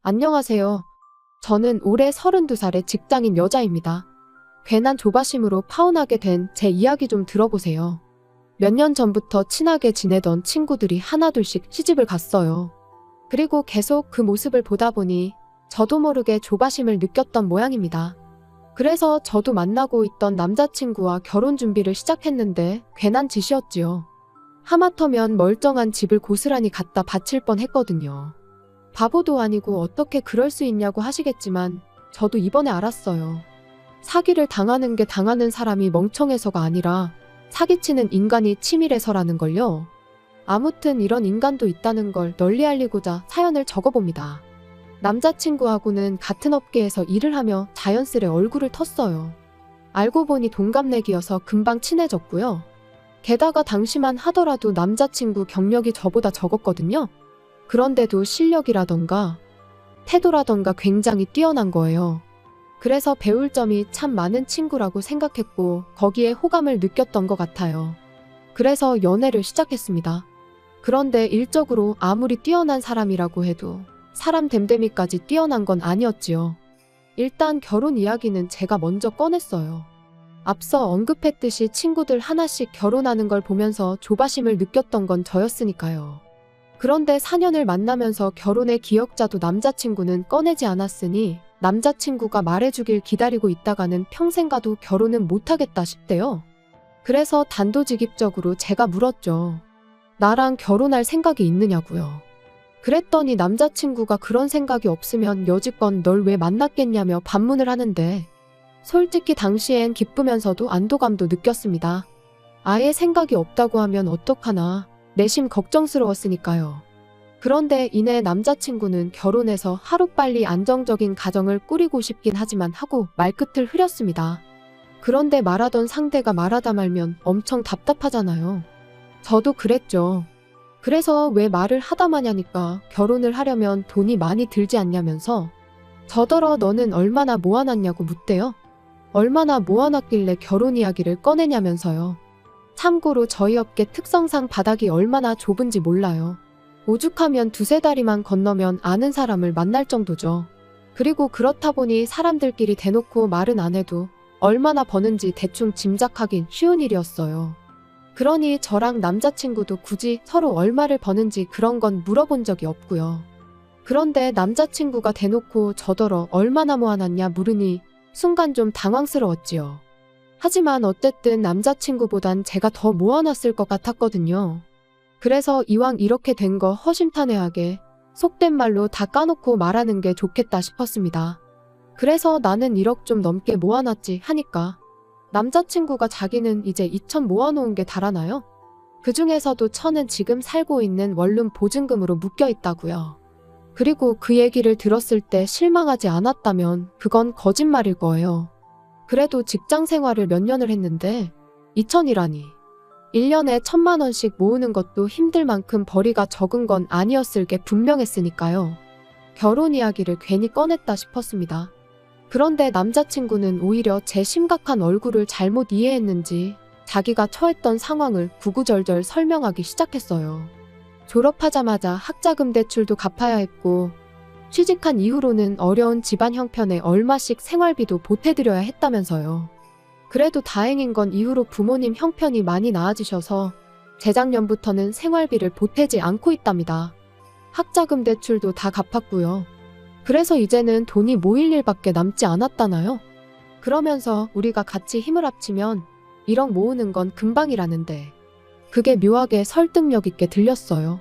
안녕하세요. 저는 올해 32살의 직장인 여자입니다. 괜한 조바심으로 파혼하게 된 제 이야기 좀 들어보세요. 몇 년 전부터 친하게 지내던 친구들이 하나둘씩 시집을 갔어요. 그리고 계속 그 모습을 보다 보니 저도 모르게 조바심을 느꼈던 모양입니다. 그래서 저도 만나고 있던 남자친구와 결혼 준비를 시작했는데 괜한 짓이었지요. 하마터면 멀쩡한 집을 고스란히 갖다 바칠 뻔했거든요. 바보도 아니고 어떻게 그럴 수 있냐고 하시겠지만 저도 이번에 알았어요. 사기를 당하는 게 당하는 사람이 멍청해서가 아니라 사기치는 인간이 치밀해서라는 걸요. 아무튼 이런 인간도 있다는 걸 널리 알리고자 사연을 적어봅니다. 남자친구하고는 같은 업계에서 일을 하며 자연스레 얼굴을 텄어요. 알고 보니 동갑내기여서 금방 친해졌고요. 게다가 당시만 하더라도 남자친구 경력이 저보다 적었거든요. 그런데도 실력이라던가 태도라던가 굉장히 뛰어난 거예요. 그래서 배울 점이 참 많은 친구라고 생각했고 거기에 호감을 느꼈던 것 같아요. 그래서 연애를 시작했습니다. 그런데 일적으로 아무리 뛰어난 사람이라고 해도 사람 됨됨이까지 뛰어난 건 아니었지요. 일단 결혼 이야기는 제가 먼저 꺼냈어요. 앞서 언급했듯이 친구들 하나씩 결혼하는 걸 보면서 조바심을 느꼈던 건 저였으니까요. 그런데 4년을 만나면서 결혼의 기억자도 남자친구는 꺼내지 않았으니 남자친구가 말해주길 기다리고 있다가는 평생 가도 결혼은 못하겠다 싶대요. 그래서 단도직입적으로 제가 물었죠. 나랑 결혼할 생각이 있느냐고요. 그랬더니 남자친구가 그런 생각이 없으면 여지껏 널 왜 만났겠냐며 반문을 하는데 솔직히 당시엔 기쁘면서도 안도감도 느꼈습니다. 아예 생각이 없다고 하면 어떡하나 내심 걱정스러웠으니까요. 그런데 이내 남자친구는 결혼해서 하루빨리 안정적인 가정을 꾸리고 싶긴 하지만 하고 말끝을 흐렸습니다. 그런데 말하던 상대가 말하다 말면 엄청 답답하잖아요. 저도 그랬죠. 그래서 왜 말을 하다 마냐니까 결혼을 하려면 돈이 많이 들지 않냐면서 저더러 너는 얼마나 모아놨냐고 묻대요. 얼마나 모아놨길래 결혼 이야기를 꺼내냐면서요. 참고로 저희 업계 특성상 바닥이 얼마나 좁은지 몰라요. 오죽하면 두세 다리만 건너면 아는 사람을 만날 정도죠. 그리고 그렇다 보니 사람들끼리 대놓고 말은 안 해도 얼마나 버는지 대충 짐작하긴 쉬운 일이었어요. 그러니 저랑 남자친구도 굳이 서로 얼마를 버는지 그런 건 물어본 적이 없고요. 그런데 남자친구가 대놓고 저더러 얼마나 모아놨냐 물으니 순간 좀 당황스러웠지요. 하지만 어쨌든 남자친구보단 제가 더 모아놨을 것 같았거든요. 그래서 이왕 이렇게 된 거 허심탄회하게 속된 말로 다 까놓고 말하는 게 좋겠다 싶었습니다. 그래서 나는 1억 좀 넘게 모아놨지 하니까 남자친구가 자기는 이제 2천 모아놓은 게 달아나요? 그 중에서도 1,000은 지금 살고 있는 원룸 보증금으로 묶여있다고요. 그리고 그 얘기를 들었을 때 실망하지 않았다면 그건 거짓말일 거예요. 그래도 직장 생활을 몇 년을 했는데 2천이라니. 1년에 1,000만 원씩 모으는 것도 힘들 만큼 벌이가 적은 건 아니었을 게 분명했으니까요. 결혼 이야기를 괜히 꺼냈다 싶었습니다. 그런데 남자친구는 오히려 제 심각한 얼굴을 잘못 이해했는지 자기가 처했던 상황을 구구절절 설명하기 시작했어요. 졸업하자마자 학자금 대출도 갚아야 했고 취직한 이후로는 어려운 집안 형편에 얼마씩 생활비도 보태드려야 했다면서요. 그래도 다행인 건 이후로 부모님 형편이 많이 나아지셔서 재작년부터는 생활비를 보태지 않고 있답니다. 학자금 대출도 다 갚았고요. 그래서 이제는 돈이 모일 일밖에 남지 않았다나요? 그러면서 우리가 같이 힘을 합치면 1억 모으는 건 금방이라는데 그게 묘하게 설득력 있게 들렸어요.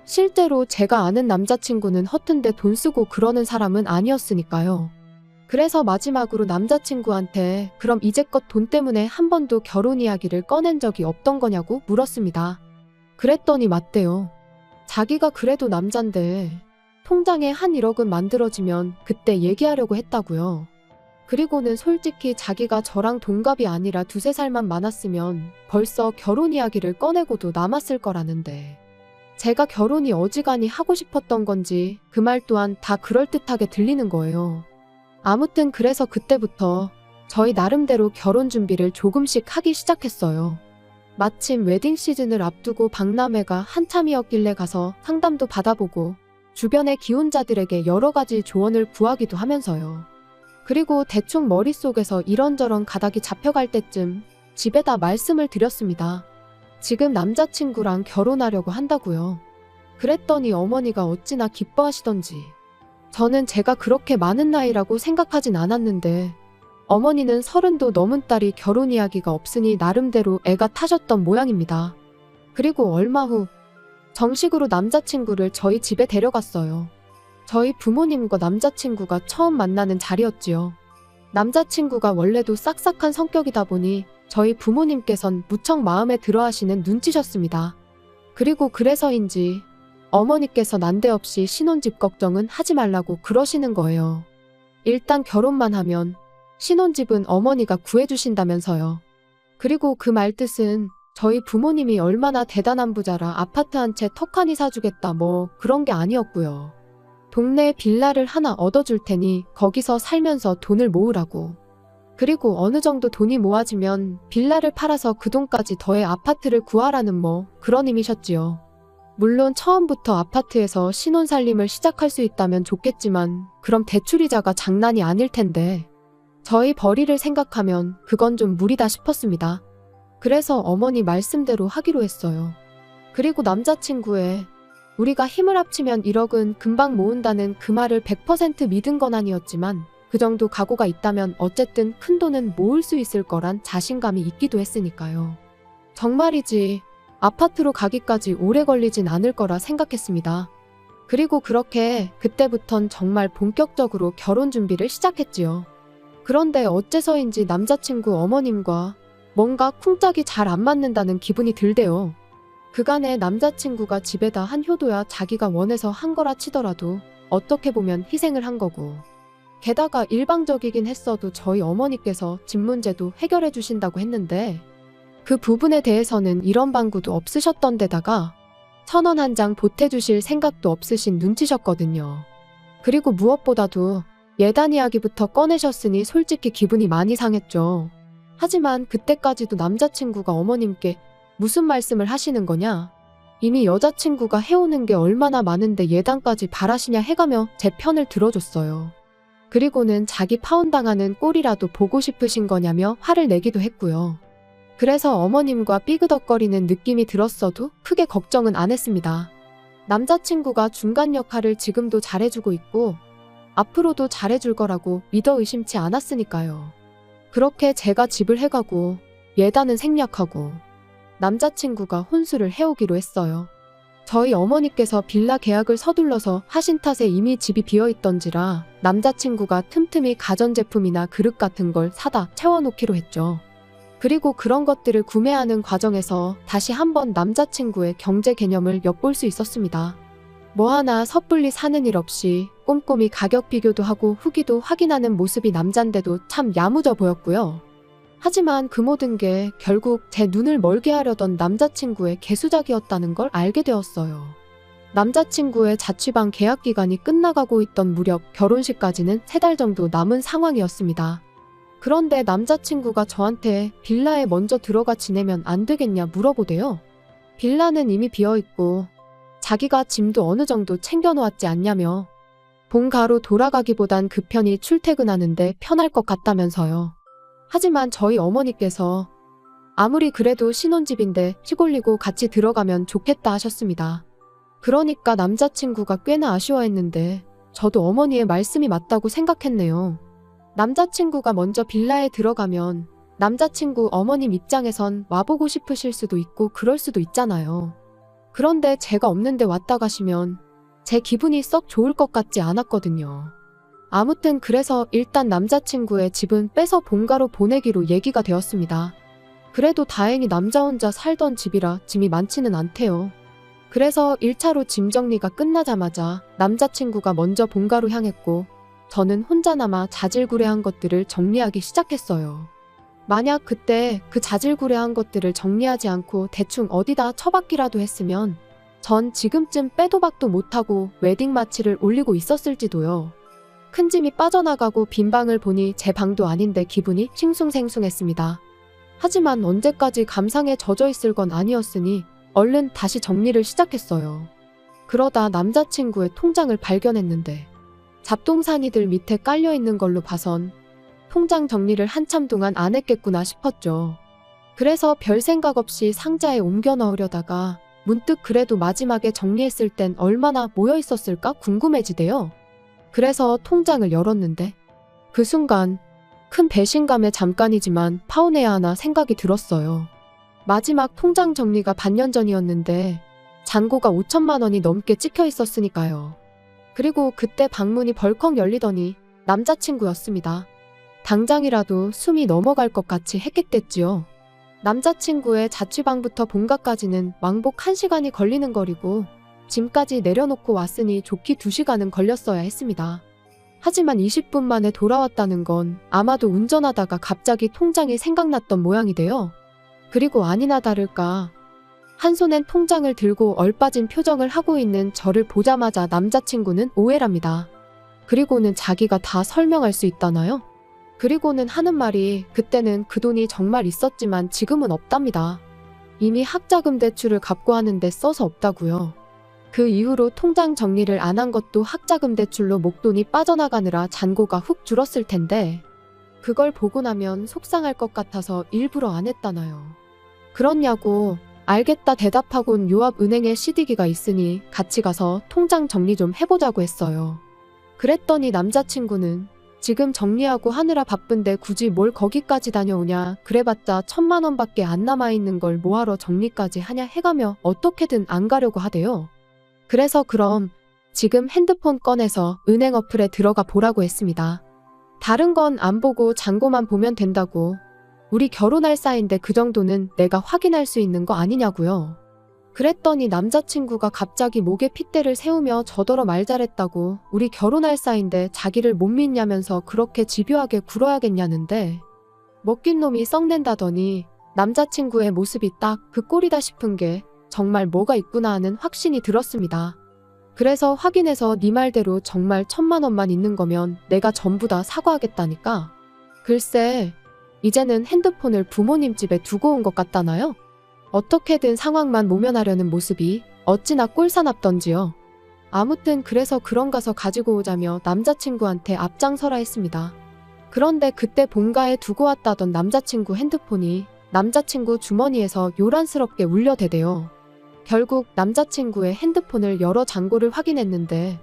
실제로 제가 아는 남자친구는 허튼데 돈 쓰고 그러는 사람은 아니었으니까요. 그래서 마지막으로 남자친구한테 그럼 이제껏 돈 때문에 한 번도 결혼 이야기를 꺼낸 적이 없던 거냐고 물었습니다. 그랬더니 맞대요. 자기가 그래도 남잔데 통장에 한 1억은 만들어지면 그때 얘기하려고 했다고요. 그리고는 솔직히 자기가 저랑 동갑이 아니라 두세 살만 많았으면 벌써 결혼 이야기를 꺼내고도 남았을 거라는데 제가 결혼이 어지간히 하고 싶었던 건지 그 말 또한 다 그럴듯하게 들리는 거예요. 아무튼 그래서 그때부터 저희 나름대로 결혼 준비를 조금씩 하기 시작했어요. 마침 웨딩 시즌을 앞두고 박람회가 한참이었길래 가서 상담도 받아보고 주변의 기혼자들에게 여러 가지 조언을 구하기도 하면서요. 그리고 대충 머릿속에서 이런저런 가닥이 잡혀갈 때쯤 집에다 말씀을 드렸습니다. 지금 남자친구랑 결혼하려고 한다고요. 그랬더니 어머니가 어찌나 기뻐하시던지. 저는 제가 그렇게 많은 나이라고 생각하진 않았는데 어머니는 30도 넘은 딸이 결혼 이야기가 없으니 나름대로 애가 타셨던 모양입니다. 그리고 얼마 후 정식으로 남자친구를 저희 집에 데려갔어요. 저희 부모님과 남자친구가 처음 만나는 자리였지요. 남자친구가 원래도 싹싹한 성격이다 보니 저희 부모님께선 무척 마음에 들어하시는 눈치셨습니다. 그리고 그래서인지 어머니께서 난데없이 신혼집 걱정은 하지 말라고 그러시는 거예요. 일단 결혼만 하면 신혼집은 어머니가 구해주신다면서요. 그리고 그 말뜻은 저희 부모님이 얼마나 대단한 부자라 아파트 한 채 턱하니 사주겠다 뭐 그런 게 아니었고요. 동네에 빌라를 하나 얻어줄 테니 거기서 살면서 돈을 모으라고. 그리고 어느 정도 돈이 모아지면 빌라를 팔아서 그 돈까지 더해 아파트를 구하라는 뭐 그런 의미셨지요. 물론 처음부터 아파트에서 신혼살림을 시작할 수 있다면 좋겠지만 그럼 대출이자가 장난이 아닐 텐데 저희 벌이를 생각하면 그건 좀 무리다 싶었습니다. 그래서 어머니 말씀대로 하기로 했어요. 그리고 남자친구의 우리가 힘을 합치면 1억은 금방 모은다는 그 말을 100% 믿은 건 아니었지만 그 정도 각오가 있다면 어쨌든 큰 돈은 모을 수 있을 거란 자신감이 있기도 했으니까요. 정말이지 아파트로 가기까지 오래 걸리진 않을 거라 생각했습니다. 그리고 그렇게 그때부턴 정말 본격적으로 결혼 준비를 시작했지요. 그런데 어째서인지 남자친구 어머님과 뭔가 쿵짝이 잘 안 맞는다는 기분이 들대요. 그간에 남자친구가 집에다 한 효도야 자기가 원해서 한 거라 치더라도 어떻게 보면 희생을 한 거고 게다가 일방적이긴 했어도 저희 어머니께서 집 문제도 해결해 주신다고 했는데 그 부분에 대해서는 이런 방구도 없으셨던 데다가 1,000원 한 장 보태주실 생각도 없으신 눈치셨거든요. 그리고 무엇보다도 예단 이야기부터 꺼내셨으니 솔직히 기분이 많이 상했죠. 하지만 그때까지도 남자친구가 어머님께 무슨 말씀을 하시는 거냐? 이미 여자친구가 해오는 게 얼마나 많은데 예단까지 바라시냐 해가며 제 편을 들어줬어요. 그리고는 자기 파혼당하는 꼴이라도 보고 싶으신 거냐며 화를 내기도 했고요. 그래서 어머님과 삐그덕거리는 느낌이 들었어도 크게 걱정은 안 했습니다. 남자친구가 중간 역할을 지금도 잘해주고 있고 앞으로도 잘해줄 거라고 믿어 의심치 않았으니까요. 그렇게 제가 집을 해가고 예단은 생략하고 남자친구가 혼수를 해오기로 했어요. 저희 어머니께서 빌라 계약을 서둘러서 하신 탓에 이미 집이 비어있던지라 남자친구가 틈틈이 가전제품이나 그릇 같은 걸 사다 채워놓기로 했죠. 그리고 그런 것들을 구매하는 과정에서 다시 한번 남자친구의 경제 개념을 엿볼 수 있었습니다. 뭐 하나 섣불리 사는 일 없이 꼼꼼히 가격 비교도 하고 후기도 확인하는 모습이 남잔데도 참 야무져 보였고요. 하지만 그 모든 게 결국 제 눈을 멀게 하려던 남자친구의 개수작이었다는 걸 알게 되었어요. 남자친구의 자취방 계약 기간이 끝나가고 있던 무렵 결혼식까지는 3달 정도 남은 상황이었습니다. 그런데 남자친구가 저한테 빌라에 먼저 들어가 지내면 안 되겠냐 물어보대요. 빌라는 이미 비어있고 자기가 짐도 어느 정도 챙겨놓았지 않냐며 본가로 돌아가기보단 그 편히 출퇴근하는데 편할 것 같다면서요. 하지만 저희 어머니께서 아무리 그래도 신혼집인데 시골리고 같이 들어가면 좋겠다 하셨습니다. 그러니까 남자친구가 꽤나 아쉬워했는데 저도 어머니의 말씀이 맞다고 생각했네요. 남자친구가 먼저 빌라에 들어가면 남자친구 어머님 입장에선 와보고 싶으실 수도 있고 그럴 수도 있잖아요. 그런데 제가 없는데 왔다 가시면 제 기분이 썩 좋을 것 같지 않았거든요. 아무튼 그래서 일단 남자친구의 집은 빼서 본가로 보내기로 얘기가 되었습니다. 그래도 다행히 남자 혼자 살던 집이라 짐이 많지는 않대요. 그래서 1차로 짐 정리가 끝나자마자 남자친구가 먼저 본가로 향했고 저는 혼자 남아 자질구레한 것들을 정리하기 시작했어요. 만약 그때 그 자질구레한 것들을 정리하지 않고 대충 어디다 처박기라도 했으면 전 지금쯤 빼도 박도 못하고 웨딩 마치를 올리고 있었을지도요. 큰 짐이 빠져나가고 빈 방을 보니 제 방도 아닌데 기분이 싱숭생숭했습니다. 하지만 언제까지 감상에 젖어 있을 건 아니었으니 얼른 다시 정리를 시작했어요. 그러다 남자친구의 통장을 발견했는데 잡동사니들 밑에 깔려있는 걸로 봐선 통장 정리를 한참 동안 안 했겠구나 싶었죠. 그래서 별 생각 없이 상자에 옮겨 넣으려다가 문득 그래도 마지막에 정리했을 땐 얼마나 모여 있었을까 궁금해지대요. 그래서 통장을 열었는데 그 순간 큰 배신감에 잠깐이지만 파혼해야 하나 생각이 들었어요. 마지막 통장 정리가 반년 전이었는데 잔고가 5천만 원이 넘게 찍혀 있었으니까요. 그리고 그때 방문이 벌컥 열리더니 남자친구였습니다. 당장이라도 숨이 넘어갈 것 같이 했겠댔지요. 남자친구의 자취방부터 본가까지는 왕복 1시간이 걸리는 거리고 짐까지 내려놓고 왔으니 좋게 2시간은 걸렸어야 했습니다. 하지만 20분 만에 돌아왔다는 건 아마도 운전하다가 갑자기 통장이 생각났던 모양이돼요. 그리고 아니나 다를까 한 손엔 통장을 들고 얼빠진 표정을 하고 있는 저를 보자마자 남자친구는 오해랍니다. 그리고는 자기가 다 설명할 수 있다나요? 그리고는 하는 말이 그때는 그 돈이 정말 있었지만 지금은 없답니다. 이미 학자금 대출을 갚고 하는데 써서 없다고요. 그 이후로 통장 정리를 안 한 것도 학자금 대출로 목돈이 빠져나가느라 잔고가 훅 줄었을 텐데 그걸 보고 나면 속상할 것 같아서 일부러 안 했다나요. 그렇냐고 알겠다 대답하곤 요 앞 은행에 CD기가 있으니 같이 가서 통장 정리 좀 해보자고 했어요. 그랬더니 남자친구는 지금 정리하고 하느라 바쁜데 굳이 뭘 거기까지 다녀오냐, 그래봤자 1,000만 원밖에 안 남아있는 걸 뭐하러 정리까지 하냐 해가며 어떻게든 안 가려고 하대요. 그래서 그럼 지금 핸드폰 꺼내서 은행 어플에 들어가 보라고 했습니다. 다른 건 안 보고 잔고만 보면 된다고. 우리 결혼할 사이인데 그 정도는 내가 확인할 수 있는 거 아니냐고요. 그랬더니 남자친구가 갑자기 목에 핏대를 세우며 저더러 말 잘했다고 우리 결혼할 사이인데 자기를 못 믿냐면서 그렇게 집요하게 굴어야겠냐는데 먹긴 놈이 썩낸다더니 남자친구의 모습이 딱 그 꼴이다 싶은 게 정말 뭐가 있구나 하는 확신이 들었습니다. 그래서 확인해서 네 말대로 정말 1,000만 원만 있는 거면 내가 전부 다 사과하겠다니까. 글쎄 이제는 핸드폰을 부모님 집에 두고 온 것 같다나요? 어떻게든 상황만 모면하려는 모습이 어찌나 꼴사납던지요. 아무튼 그래서 그런가서 가지고 오자며 남자친구한테 앞장서라 했습니다. 그런데 그때 본가에 두고 왔다던 남자친구 핸드폰이 남자친구 주머니에서 요란스럽게 울려대대요. 결국 남자친구의 핸드폰을 열어 잔고를 확인했는데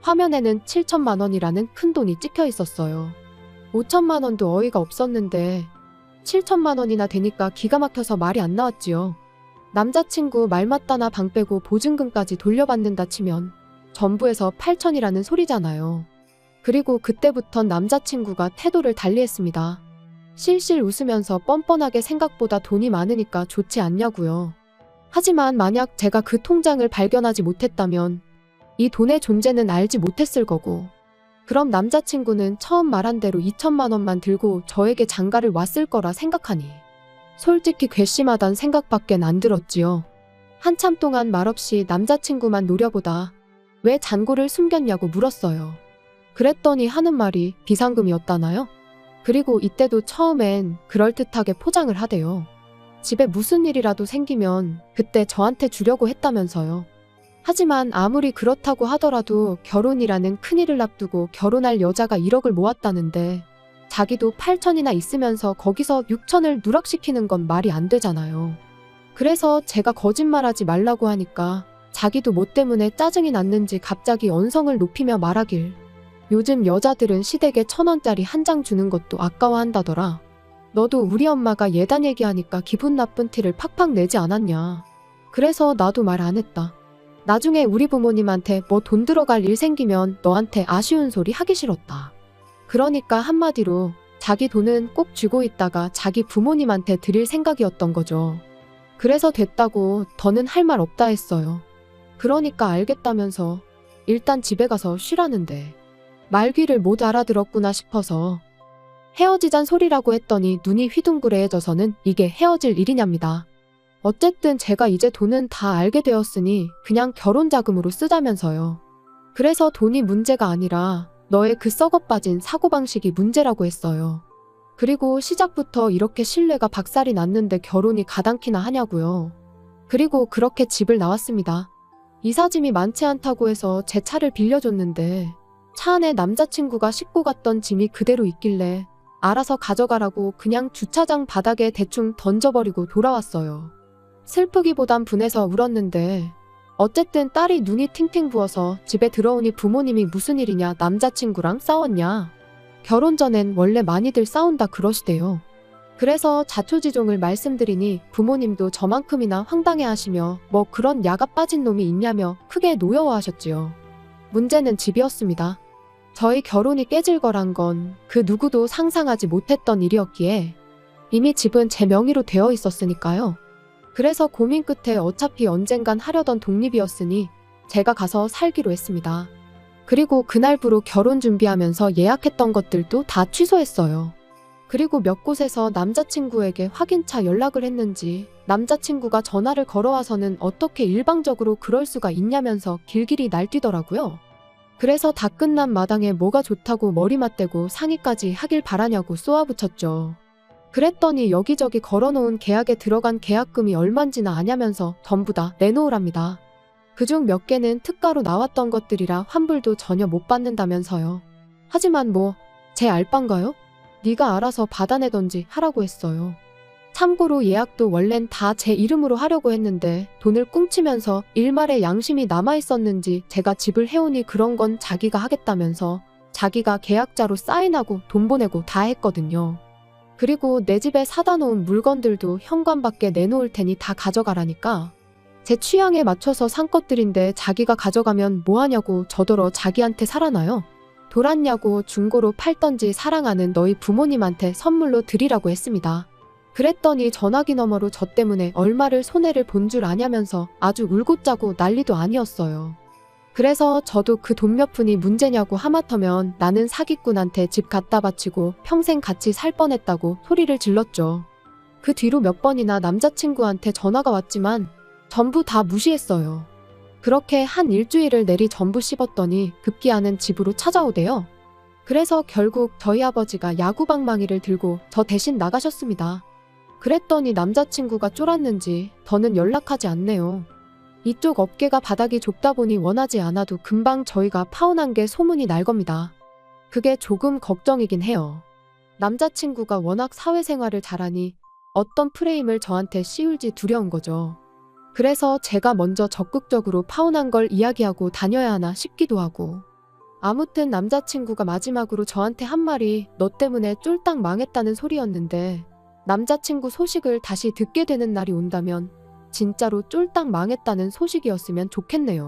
화면에는 7천만 원이라는 큰 돈이 찍혀 있었어요. 5천만 원도 어이가 없었는데 7천만 원이나 되니까 기가 막혀서 말이 안 나왔지요. 남자친구 말 맞다나 방 빼고 보증금까지 돌려받는다 치면 전부에서 8천이라는 소리잖아요. 그리고 그때부턴 남자친구가 태도를 달리했습니다. 실실 웃으면서 뻔뻔하게 생각보다 돈이 많으니까 좋지 않냐고요. 하지만 만약 제가 그 통장을 발견하지 못했다면 이 돈의 존재는 알지 못했을 거고 그럼 남자친구는 처음 말한 대로 2천만 원만 들고 저에게 장가를 왔을 거라 생각하니 솔직히 괘씸하단 생각밖엔 안 들었지요. 한참 동안 말없이 남자친구만 노려보다 왜 잔고를 숨겼냐고 물었어요. 그랬더니 하는 말이 비상금이었다나요? 그리고 이때도 처음엔 그럴듯하게 포장을 하대요. 집에 무슨 일이라도 생기면 그때 저한테 주려고 했다면서요. 하지만 아무리 그렇다고 하더라도 결혼이라는 큰일을 앞두고 결혼할 여자가 1억을 모았다는데 자기도 8천이나 있으면서 거기서 6천을 누락시키는 건 말이 안 되잖아요. 그래서 제가 거짓말하지 말라고 하니까 자기도 뭐 때문에 짜증이 났는지 갑자기 언성을 높이며 말하길 요즘 여자들은 시댁에 1,000원짜리 한 장 주는 것도 아까워한다더라. 너도 우리 엄마가 예단 얘기하니까 기분 나쁜 티를 팍팍 내지 않았냐. 그래서 나도 말 안 했다. 나중에 우리 부모님한테 뭐 돈 들어갈 일 생기면 너한테 아쉬운 소리 하기 싫었다. 그러니까 한마디로 자기 돈은 꼭 쥐고 있다가 자기 부모님한테 드릴 생각이었던 거죠. 그래서 됐다고 더는 할 말 없다 했어요. 그러니까 알겠다면서 일단 집에 가서 쉬라는데 말귀를 못 알아들었구나 싶어서 헤어지잔 소리라고 했더니 눈이 휘둥그레해져서는 이게 헤어질 일이냐입니다. 어쨌든 제가 이제 돈은 다 알게 되었으니 그냥 결혼 자금으로 쓰자면서요. 그래서 돈이 문제가 아니라 너의 그 썩어빠진 사고방식이 문제라고 했어요. 그리고 시작부터 이렇게 신뢰가 박살이 났는데 결혼이 가당키나 하냐고요. 그리고 그렇게 집을 나왔습니다. 이삿짐이 많지 않다고 해서 제 차를 빌려줬는데 차 안에 남자친구가 싣고 갔던 짐이 그대로 있길래 알아서 가져가라고 그냥 주차장 바닥에 대충 던져버리고 돌아왔어요. 슬프기보단 분해서 울었는데 어쨌든 딸이 눈이 팅팅 부어서 집에 들어오니 부모님이 무슨 일이냐, 남자친구랑 싸웠냐. 결혼 전엔 원래 많이들 싸운다 그러시대요. 그래서 자초지종을 말씀드리니 부모님도 저만큼이나 황당해하시며 뭐 그런 야가 빠진 놈이 있냐며 크게 노여워하셨지요. 문제는 집이었습니다. 저희 결혼이 깨질 거란 건 그 누구도 상상하지 못했던 일이었기에 이미 집은 제 명의로 되어 있었으니까요. 그래서 고민 끝에 어차피 언젠간 하려던 독립이었으니 제가 가서 살기로 했습니다. 그리고 그날부로 결혼 준비하면서 예약했던 것들도 다 취소했어요. 그리고 몇 곳에서 남자친구에게 확인차 연락을 했는지 남자친구가 전화를 걸어와서는 어떻게 일방적으로 그럴 수가 있냐면서 길길이 날뛰더라고요. 그래서 다 끝난 마당에 뭐가 좋다고 머리 맞대고 상의까지 하길 바라냐고 쏘아붙였죠. 그랬더니 여기저기 걸어놓은 계약에 들어간 계약금이 얼만지나 아냐면서 전부 다 내놓으랍니다. 그중 몇 개는 특가로 나왔던 것들이라 환불도 전혀 못 받는다면서요. 하지만 뭐 제 알바인가요? 네가 알아서 받아내던지 하라고 했어요. 참고로 예약도 원래는 다 제 이름으로 하려고 했는데 돈을 꿍치면서 일말의 양심이 남아있었는지 제가 집을 해오니 그런 건 자기가 하겠다면서 자기가 계약자로 사인하고 돈 보내고 다 했거든요. 그리고 내 집에 사다 놓은 물건들도 현관밖에 내놓을 테니 다 가져가라니까 제 취향에 맞춰서 산 것들인데 자기가 가져가면 뭐하냐고 저더러 자기한테 살아나요? 돌았냐고 중고로 팔던지 사랑하는 너희 부모님한테 선물로 드리라고 했습니다. 그랬더니 전화기 너머로 저 때문에 얼마를 손해를 본 줄 아냐면서 아주 울고 짜고 난리도 아니었어요. 그래서 저도 그 돈 몇 푼이 문제냐고 하마터면 나는 사기꾼한테 집 갖다 바치고 평생 같이 살 뻔했다고 소리를 질렀죠. 그 뒤로 몇 번이나 남자친구한테 전화가 왔지만 전부 다 무시했어요. 그렇게 한 일주일을 내리 전부 씹었더니 급기야는 집으로 찾아오대요. 그래서 결국 저희 아버지가 야구방망이를 들고 저 대신 나가셨습니다. 그랬더니 남자친구가 쫄았는지 더는 연락하지 않네요. 이쪽 업계가 바닥이 좁다 보니 원하지 않아도 금방 저희가 파혼한 게 소문이 날 겁니다. 그게 조금 걱정이긴 해요. 남자친구가 워낙 사회생활을 잘하니 어떤 프레임을 저한테 씌울지 두려운 거죠. 그래서 제가 먼저 적극적으로 파혼한 걸 이야기하고 다녀야 하나 싶기도 하고. 아무튼 남자친구가 마지막으로 저한테 한 말이 너 때문에 쫄딱 망했다는 소리였는데 남자친구 소식을 다시 듣게 되는 날이 온다면 진짜로 쫄딱 망했다는 소식이었으면 좋겠네요.